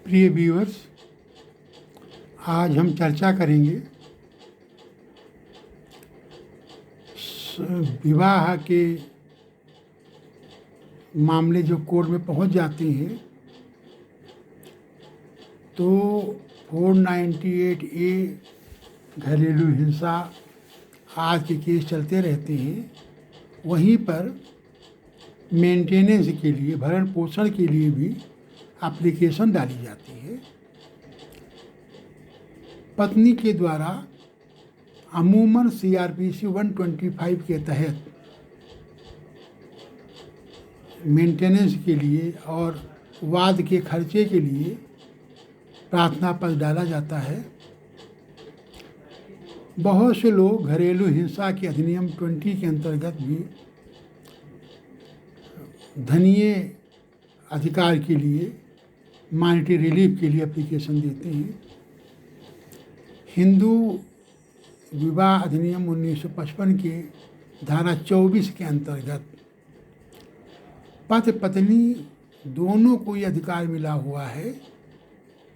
प्रिय व्यूअर्स, आज हम चर्चा करेंगे विवाह के मामले जो कोर्ट में पहुंच जाते हैं तो 498A घरेलू हिंसा आज के केस चलते रहते हैं। वहीं पर मेंटेनेंस के लिए, भरण पोषण के लिए भी एप्लीकेशन डाली जाती है। पत्नी के द्वारा अमूमन CRPC 125 के तहत मेंटेनेंस के लिए और वाद के खर्चे के लिए प्रार्थना पत्र डाला जाता है। बहुत से लोग घरेलू हिंसा के अधिनियम 20 के अंतर्गत भी धनीय अधिकार के लिए, मॉनेटरी रिलीफ के लिए एप्लीकेशन देते हैं। हिंदू विवाह अधिनियम 1955 के धारा 24 के अंतर्गत पति पत्नी दोनों को ये अधिकार मिला हुआ है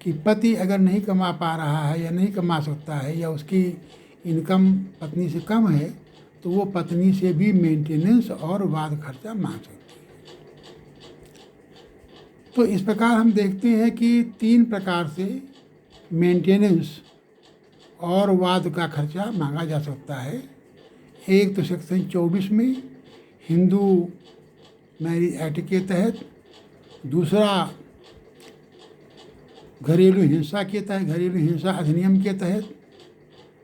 कि पति अगर नहीं कमा पा रहा है या नहीं कमा सकता है या उसकी इनकम पत्नी से कम है तो वो पत्नी से भी मेंटेनेंस और वाद खर्चा मांग सकती है। तो इस प्रकार हम देखते हैं कि 3 प्रकार से मेंटेनेंस और वाद का खर्चा मांगा जा सकता है। एक तो सेक्शन 24 में हिंदू मैरिज एक्ट के तहत, दूसरा घरेलू हिंसा के तहत, घरेलू हिंसा अधिनियम के तहत,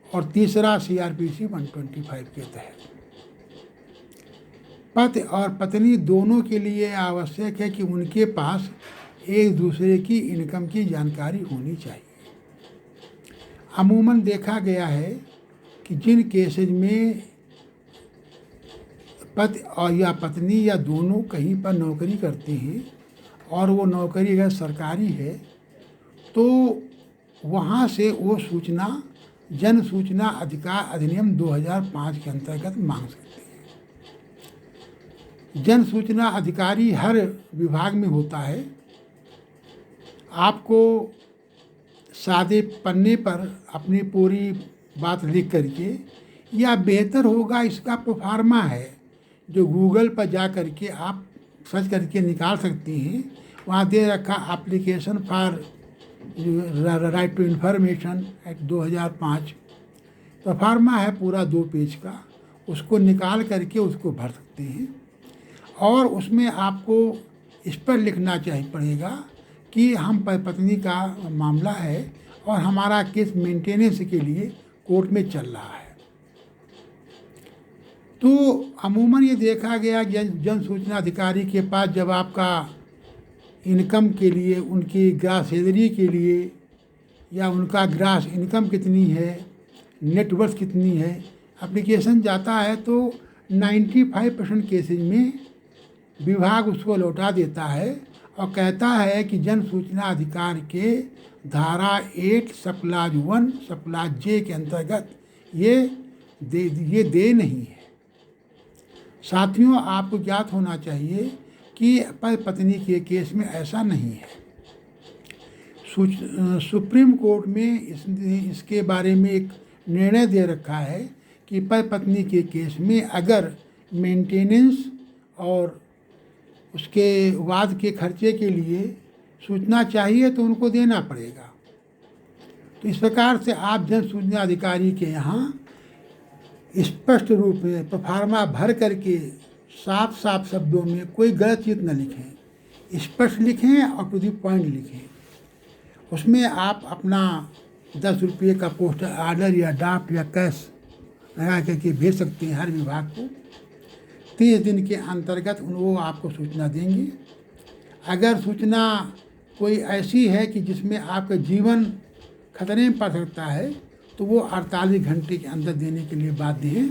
और तीसरा CRPC 125 के तहत। पति और पत्नी दोनों के लिए आवश्यक है कि उनके पास एक दूसरे की इनकम की जानकारी होनी चाहिए। अमूमन देखा गया है कि जिन केसेज में पति और या पत्नी या दोनों कहीं पर नौकरी करते हैं और वो नौकरी अगर सरकारी है तो वहाँ से वो सूचना जन सूचना अधिकार अधिनियम 2005 के अंतर्गत मांग सकते हैं। जन सूचना अधिकारी हर विभाग में होता है। आपको सादे पन्ने पर अपनी पूरी बात लिख करके, या बेहतर होगा इसका प्रोफार्मा है जो गूगल पर जा करके आप सर्च करके निकाल सकती हैं। वहाँ दे रखा application for Right to Information Act 2005। Proforma है पूरा 2 पेज का, उसको निकाल करके उसको भर सकते हैं। और उसमें आपको इस पर लिखना पड़ेगा कि हम पत्नी का मामला है और हमारा केस मेंटेनेंस के लिए कोर्ट में चल रहा है। तो अमूमन ये देखा गया जन सूचना अधिकारी के पास जब आपका इनकम के लिए, उनकी ग्रास सैलरी के लिए, या उनका ग्रास इनकम कितनी है, नेटवर्थ कितनी है, एप्लीकेशन जाता है तो 95% केसेज में विभाग उसको लौटा देता है और कहता है कि जन सूचना अधिकार के धारा 8 सप्लाज 1 सप्लाज J के अंतर्गत ये दे नहीं है। साथियों, आपको ज्ञात होना चाहिए कि पत्नी के केस में ऐसा नहीं है। सुप्रीम कोर्ट में इसके बारे में एक निर्णय दे रखा है कि पत्नी के केस में अगर मेंटेनेंस और उसके वाद के खर्चे के लिए सूचना चाहिए तो उनको देना पड़ेगा। तो इस प्रकार से आप जन सूचना अधिकारी के यहाँ स्पष्ट रूप में प्रोफार्मा भर करके साफ साफ शब्दों में कोई गलत चीज़ न लिखें, स्पष्ट लिखें और टू द पॉइंट लिखें। उसमें आप अपना 10 रुपये का पोस्टल आर्डर या ड्राफ्ट या कैश लगा करके भेज सकते हैं हर विभाग को। 30 दिन के अंतर्गत वो आपको सूचना देंगे। अगर सूचना कोई ऐसी है कि जिसमें आपका जीवन खतरे में पड़ सकता है तो वो 48 घंटे के अंदर देने के लिए बाध्य हैं,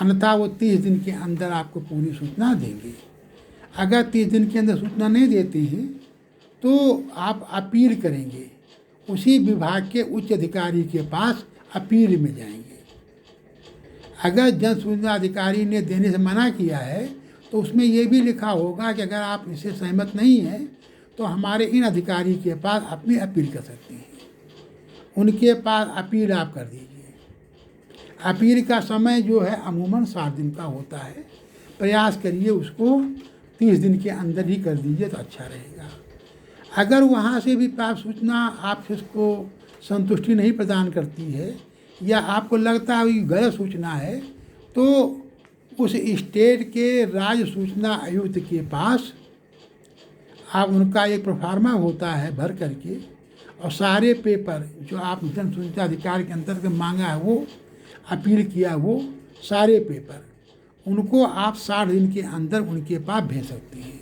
अन्यथा वो 30 दिन के अंदर आपको पूरी सूचना देंगे। अगर 30 दिन के अंदर सूचना नहीं देते हैं तो आप अपील करेंगे, उसी विभाग के उच्च अधिकारी के पास अपील में जाएंगे। अगर जन सूचना अधिकारी ने देने से मना किया है तो उसमें ये भी लिखा होगा कि अगर आप इससे सहमत नहीं हैं तो हमारे इन अधिकारी के पास अपनी अपील कर सकते हैं। उनके पास अपील आप कर दीजिए। अपील का समय जो है अमूमन 60 दिन का होता है। प्रयास करिए उसको 30 दिन के अंदर ही कर दीजिए तो अच्छा रहेगा। अगर वहाँ से भी प्राप्त सूचना आपको संतुष्टि नहीं प्रदान करती है या आपको लगता है कि गलत सूचना है, तो उस स्टेट के राज्य सूचना आयुक्त के पास आप उनका एक प्रोफार्मा होता है भर करके, और सारे पेपर जो आप जन सूचना अधिकार के अंतर्गत मांगा है, वो अपील किया, वो सारे पेपर उनको आप 60 दिन के अंदर उनके पास भेज सकते हैं।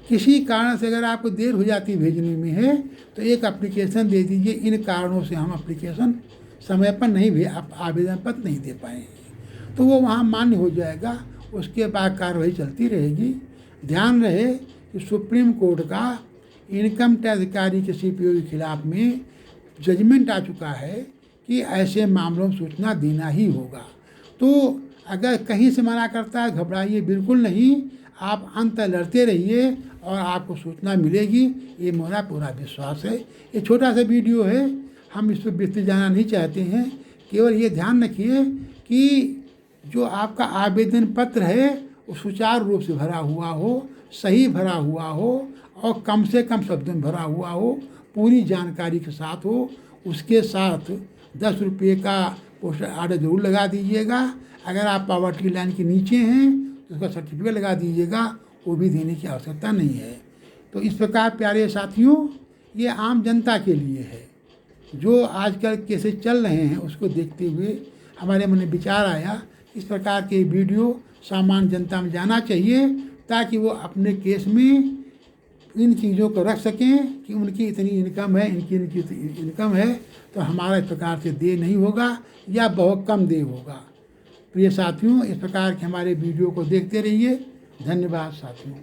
किसी कारण से अगर आपको देर हो जाती भेजने में है तो एक एप्लीकेशन दे दीजिए, इन कारणों से हम एप्लीकेशन समय पर नहीं आवेदन पत्र नहीं दे पाए, तो वो वहाँ मान्य हो जाएगा। उसके बाद कार्रवाई चलती रहेगी। ध्यान रहे कि सुप्रीम कोर्ट का इनकम टैक्स अधिकारी के CPO के खिलाफ में जजमेंट आ चुका है कि ऐसे मामलों में सूचना देना ही होगा। तो अगर कहीं से मना करता है, घबराइए बिल्कुल नहीं, आप अंत लड़ते रहिए और आपको सूचना मिलेगी, ये मेरा पूरा विश्वास है। ये छोटा सा वीडियो है, हम इस पर विस्तृत जाना नहीं चाहते हैं। केवल ये ध्यान रखिए कि जो आपका आवेदन पत्र है वो सुचारू रूप से भरा हुआ हो, सही भरा हुआ हो और कम से कम शब्दों में भरा हुआ हो, पूरी जानकारी के साथ हो। उसके साथ 10 रुपये का पोस्टर आर्डर ज़रूर लगा दीजिएगा। अगर आप पॉवर्टी लाइन के नीचे हैं तो उसका सर्टिफिकेट लगा दीजिएगा, वो भी देने की आवश्यकता नहीं है। तो इस प्रकार प्यारे साथियों, ये आम जनता के लिए है। जो आजकल केसेस चल रहे हैं उसको देखते हुए हमारे मन में विचार आया, इस प्रकार के वीडियो सामान्य जनता में जाना चाहिए, ताकि वो अपने केस में इन चीज़ों को रख सकें कि उनकी इतनी इनकम है, इनकी इनकम है, तो हमारा इस प्रकार से देय नहीं होगा या बहुत कम देय होगा। प्रिय साथियों, इस प्रकार के हमारे वीडियो को देखते रहिए। धन्यवाद साथियों।